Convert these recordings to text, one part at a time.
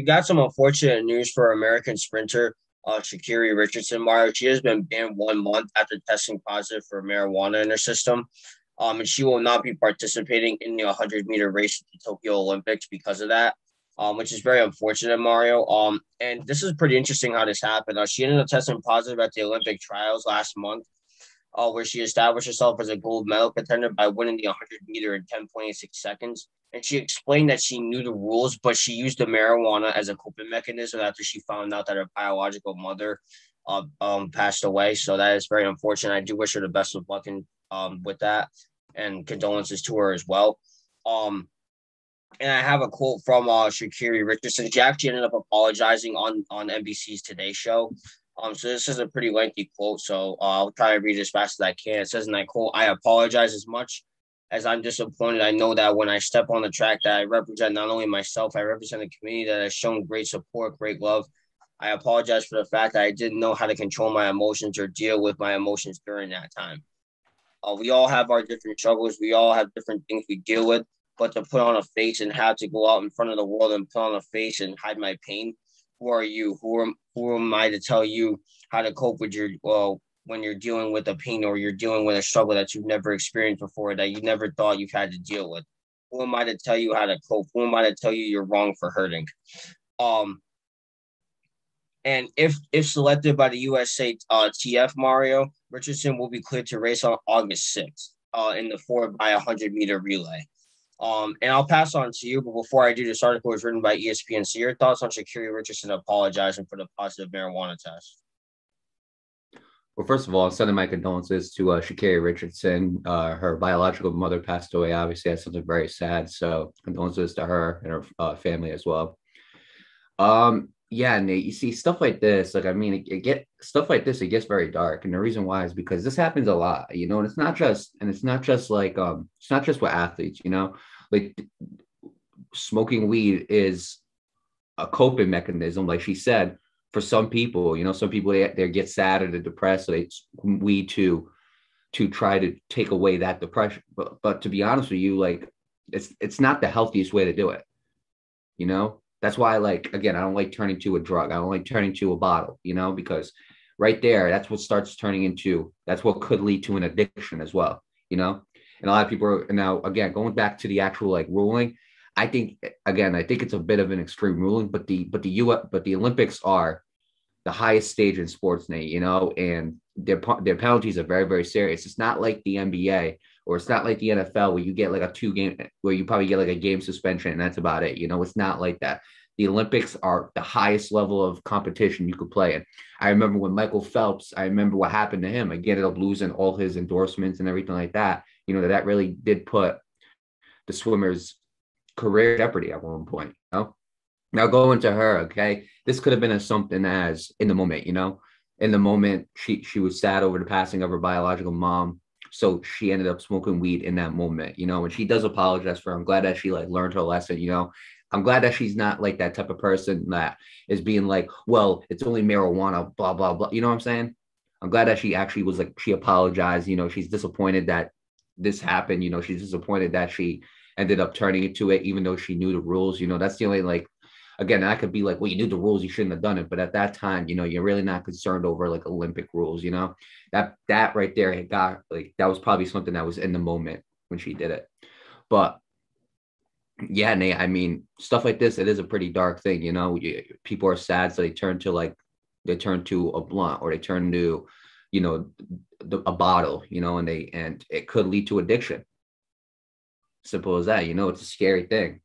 got some unfortunate news for American sprinter Sha'Carri Richardson. Mario, she has been banned 1 month after testing positive for marijuana in her system. And she will not be participating in the 100-meter race at the Tokyo Olympics because of that, which is very unfortunate, Mario. And this is pretty interesting how this happened. She ended up testing positive at the Olympic trials last month, where she established herself as a gold medal contender by winning the 100 meter in 10.86 seconds. And she explained that she knew the rules, but she used the marijuana as a coping mechanism after she found out that her biological mother passed away. So that is very unfortunate. I do wish her the best of luck with that, and condolences to her as well. And I have a quote from Sha'Carri Richardson. She actually ended up apologizing on NBC's Today Show. So this is a pretty lengthy quote, so I'll try to read as fast as I can. It says in that quote, "I apologize as much as I'm disappointed. I know that when I step on the track that I represent not only myself, I represent a community that has shown great support, great love. I apologize for the fact that I didn't know how to control my emotions or deal with my emotions during that time. We all have our different struggles. We all have different things we deal with, but to put on a face and have to go out in front of the world and put on a face and hide my pain, who are you? Who am I to tell you how to cope with your when you're dealing with a pain or you're dealing with a struggle that you've never experienced before, that you never thought you've had to deal with? Who am I to tell you how to cope? Who am I to tell you you're wrong for hurting?" And if selected by the USA TF, Mario, Richardson will be cleared to race on August 6th in the 4x100-meter relay. And I'll pass on to you, but before I do, this article was written by ESPN. So your thoughts on Sha'Carri Richardson apologizing for the positive marijuana test? Well, first of all, I'm sending my condolences to Sha'Carri Richardson. Her biological mother passed away. Obviously, that's something very sad. So condolences to her and her family as well. Yeah, Nate, you see stuff like this, like, I mean, stuff like this, it gets very dark. And the reason why is because this happens a lot, and it's not just, like, it's not just with athletes, like smoking weed is a coping mechanism. Like she said, for some people, some people, they get sad or they're depressed. So they weed to try to take away that depression. But to be honest with you, like, it's not the healthiest way to do it, That's why, like, again, I don't like turning to a drug. I don't like turning to a bottle, because right there, that's what could lead to an addiction as well, And a lot of people are now, again, going back to the actual, like, ruling. I think it's a bit of an extreme ruling, but the Olympics are the highest stage in sports, Nate, and their penalties are very, very serious. It's not like the NBA or it's not like the NFL where you get like where you probably get like a game suspension and that's about it. It's not like that. The Olympics are the highest level of competition you could play in. I remember when Michael Phelps, I remember what happened to him. Again, ended up losing all his endorsements and everything like that. That really did put the swimmer's career in jeopardy at one point. Now going to her, okay, this could have been something as in the moment, in the moment she was sad over the passing of her biological mom. So she ended up smoking weed in that moment, and she does apologize for her. I'm glad that she like learned her lesson, I'm glad that she's not like that type of person that is being like, well, it's only marijuana, blah, blah, blah. You know what I'm saying? I'm glad that she actually was like, she apologized. She's disappointed that this happened. She's disappointed that she ended up turning into it, even though she knew the rules. That's the only, like, again, I could be like, well, you knew the rules, you shouldn't have done it. But at that time, you're really not concerned over like Olympic rules, that right there, it got like, that was probably something that was in the moment when she did it. But yeah, Nate, I mean, stuff like this, it is a pretty dark thing, people are sad. So they turn to a blunt or they turn to, a bottle, and it could lead to addiction. Simple as that, it's a scary thing.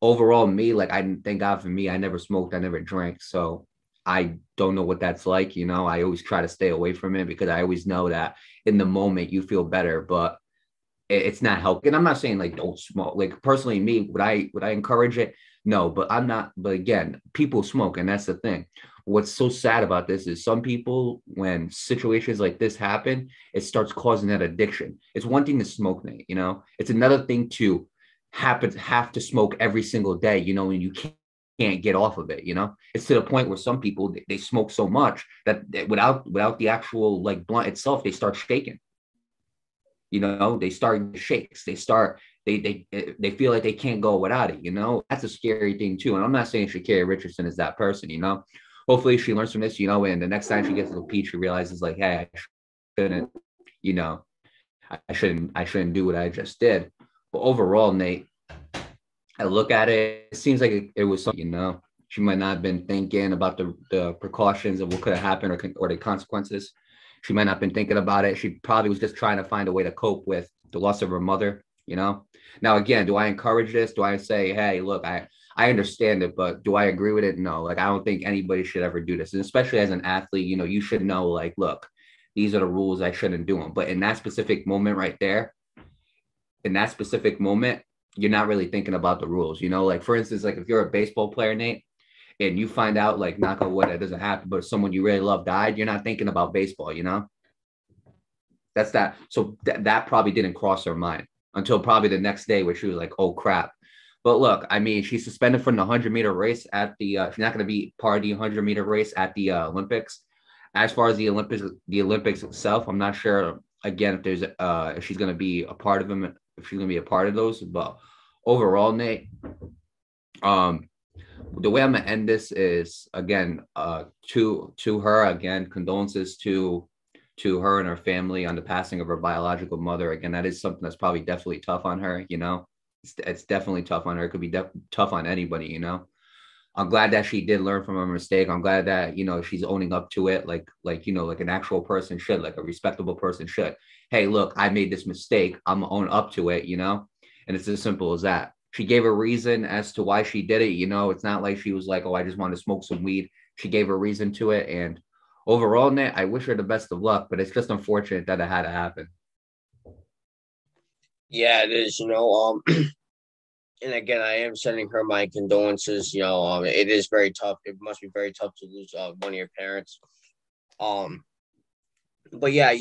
Overall, me, like, thank God for me, I never smoked, I never drank. So I don't know what that's like. I always try to stay away from it because I always know that in the moment you feel better, but it's not helping. And I'm not saying like don't smoke. Like personally, me, would I encourage it? No, but I'm not. But again, people smoke, and that's the thing. What's so sad about this is some people, when situations like this happen, it starts causing that addiction. It's one thing to smoke, Nate, it's another thing to have to smoke every single day, and you can't get off of it. It's to the point where some people, they smoke so much that without the actual like blunt itself, they start shaking. They start shakes. They start they feel like they can't go without it. That's a scary thing too. And I'm not saying Sha'Carri Richardson is that person. Hopefully she learns from this. And the next time she gets to the beach, she realizes like, hey, I shouldn't, you know, I shouldn't do what I just did. But overall, Nate, I look at it, it seems like it was something. She might not have been thinking about the precautions of what could have happened or the consequences. She might not have been thinking about it. She probably was just trying to find a way to cope with the loss of her mother. Now, again, do I encourage this? Do I say, hey, look, I understand it, but do I agree with it? No, like, I don't think anybody should ever do this. And especially as an athlete, you should know, like, look, these are the rules. I shouldn't do them. But in that specific moment right there, you're not really thinking about the rules. Like, for instance, like if you're a baseball player, Nate, and you find out, like, knock on wood, that doesn't happen, but someone you really love died, you're not thinking about baseball. That's that. So that probably didn't cross her mind until probably the next day where she was like, oh, crap. But look, I mean, she's suspended from the 100-meter race at she's not going to be part of the 100-meter race at the Olympics. As far as the Olympics itself, I'm not sure, again, if she's going to be a part of them, if she's going to be a part of those. But overall, Nate, the way I'm gonna end this is, again, to her, again, condolences to her and her family on the passing of her biological mother. Again, that is something that's probably definitely tough on her. It's definitely tough on her. It could be tough on anybody. I'm glad that she did learn from her mistake. I'm glad that she's owning up to it, like an actual person should, like a respectable person should. Hey, look, I made this mistake. I'm gonna own up to it. And it's as simple as that. She gave a reason as to why she did it. It's not like she was like, oh, I just want to smoke some weed. She gave a reason to it. And overall, Nate, I wish her the best of luck, but it's just unfortunate that it had to happen. Yeah, it is, and again, I am sending her my condolences. It is very tough. It must be very tough to lose one of your parents. But yeah,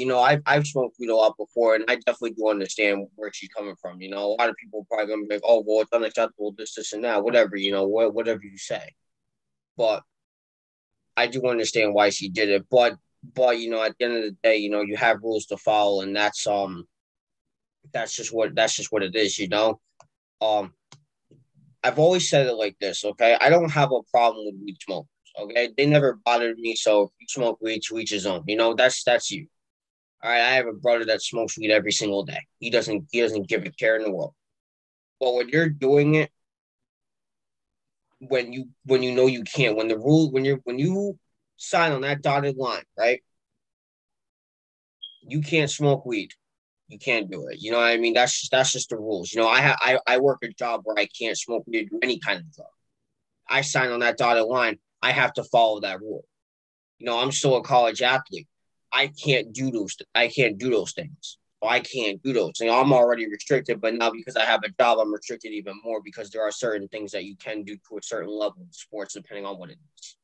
I've smoked weed a lot before, and I definitely do understand where she's coming from. A lot of people are probably gonna be like, "Oh, well, it's unacceptable, this, and that, whatever." Whatever you say. But I do understand why she did it. But at the end of the day, you have rules to follow, and that's just what it is. I've always said it like this. Okay, I don't have a problem with weed smokers. Okay, they never bothered me. So if you smoke weed, to each his own. That's you. All right, I have a brother that smokes weed every single day. He doesn't give a care in the world. But when you're doing it, when you know you can't, when you sign on that dotted line, right? You can't smoke weed. You can't do it. You know what I mean? That's just the rules. I work a job where I can't smoke weed or any kind of drug. I sign on that dotted line. I have to follow that rule. I'm still a college athlete. I can't do those things. I can't do those. I'm already restricted, but now because I have a job, I'm restricted even more because there are certain things that you can do to a certain level in sports, depending on what it is.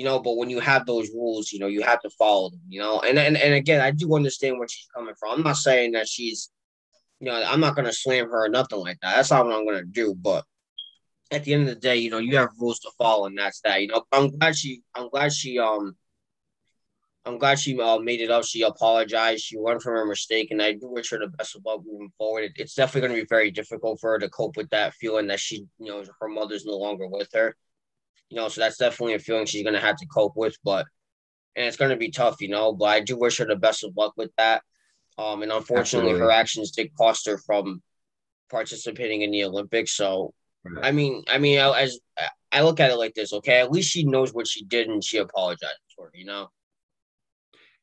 But when you have those rules, you have to follow them, and again, I do understand where she's coming from. I'm not saying that she's, I'm not going to slam her or nothing like that. That's not what I'm going to do. But at the end of the day, you have rules to follow, and that's that. I'm glad she made it up. She apologized. She learned from her mistake, and I do wish her the best of luck moving forward. It's definitely going to be very difficult for her to cope with that feeling that her mother's no longer with her. So that's definitely a feeling she's going to have to cope with, and it's going to be tough, but I do wish her the best of luck with that. And unfortunately, Absolutely. her actions did cost her from participating in the Olympics. So, Right. as I look at it like this, okay, at least she knows what she did and she apologized for it.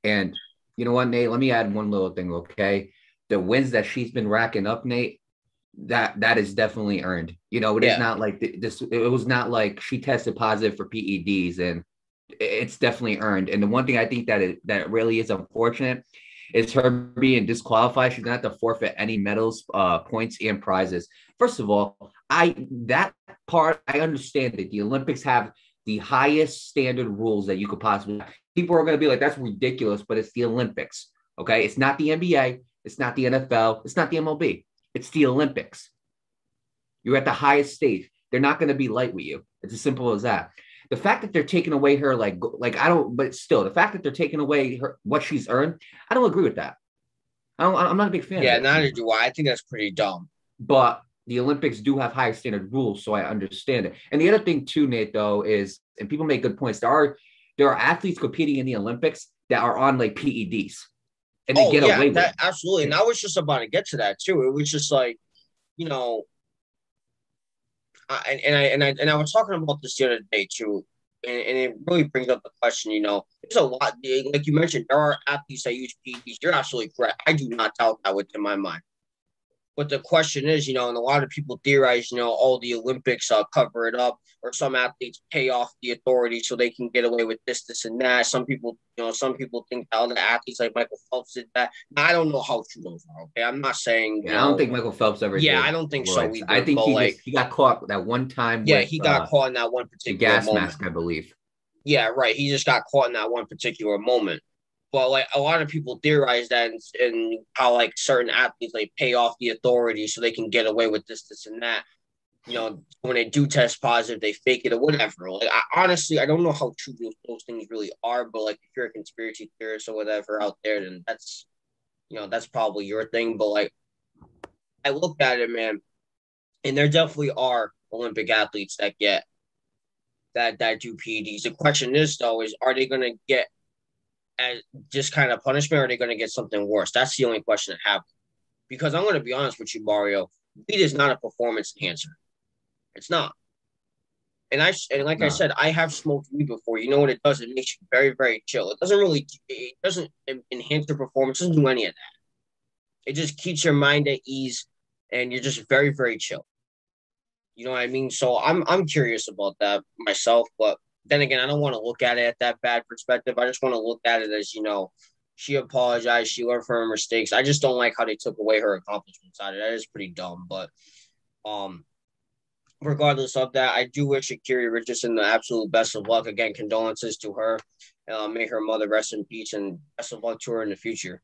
And you know what, Nate? Let me add one little thing, okay? The wins that she's been racking up, Nate, that is definitely earned. It is Yeah. not like this. It was not like she tested positive for PEDs, and it's definitely earned. And the one thing I think that really is unfortunate is her being disqualified. She's gonna have to forfeit any medals, points, and prizes. First of all, that part I understand that the Olympics have the highest standard rules that you could possibly. People are gonna be like, that's ridiculous, but it's the Olympics. Okay, it's not the NBA, it's not the NFL, it's not the MLB. It's the Olympics. You're at the highest stage. They're not going to be light with you. It's as simple as that. The fact that they're taking away her, but still, the fact that they're taking away her what she's earned, I don't agree with that. I'm not a big fan of Yeah, it. neither do I. I think that's pretty dumb. But the Olympics do have high standard rules, so I understand it. And the other thing too, Nate, though, is, and people make good points. There are athletes competing in the Olympics that are on like PEDs, and they Oh get yeah, away with that it. absolutely. And I was just about to get to that too. It was just like, you know, I was talking about this the other day too, and it really brings up the question. There's a lot, like you mentioned, there are athletes that use PEDs. You're absolutely correct. I do not doubt that within my mind. But the question is, and a lot of people theorize, all the Olympics cover it up, or some athletes pay off the authorities so they can get away with this, and that. Some people think that other athletes like Michael Phelps did that. Now, I don't know how true those are. Okay, I'm not saying, Yeah, I don't think Michael Phelps ever yeah, I did don't think so steroids. I either. think But like, he got caught that one time yeah, with he got caught in that one the particular gas moment. mask, I believe. Yeah, right. He just got caught in that one particular moment. But like a lot of people theorize that, and how like certain athletes like pay off the authorities so they can get away with this, and that. When they do test positive, they fake it or whatever. Like honestly, I don't know how true those things really are. But like if you're a conspiracy theorist or whatever out there, then that's probably your thing. But like I looked at it, man, and there definitely are Olympic athletes that do PEDs. The question is though, is are they going to get as just kind of punishment, or are they going to get something worse? That's the only question I have. Because I'm going to be honest with you, Mario, weed is not a performance enhancer. It's not. And like I No. said, I have smoked weed before. You know what it does? It makes you very, very chill. It doesn't enhance your performance. It doesn't do any of that. It just keeps your mind at ease, and you're just very, very chill. You know what I mean? So I'm curious about that myself, but then again, I don't want to look at it at that bad perspective. I just want to look at it as, she apologized, she learned from her mistakes. I just don't like how they took away her accomplishments out of it. That is pretty dumb. But um regardless of that, I do wish Sha'Carri Richardson the absolute best of luck. Again, condolences to her. May her mother rest in peace, and best of luck to her in the future.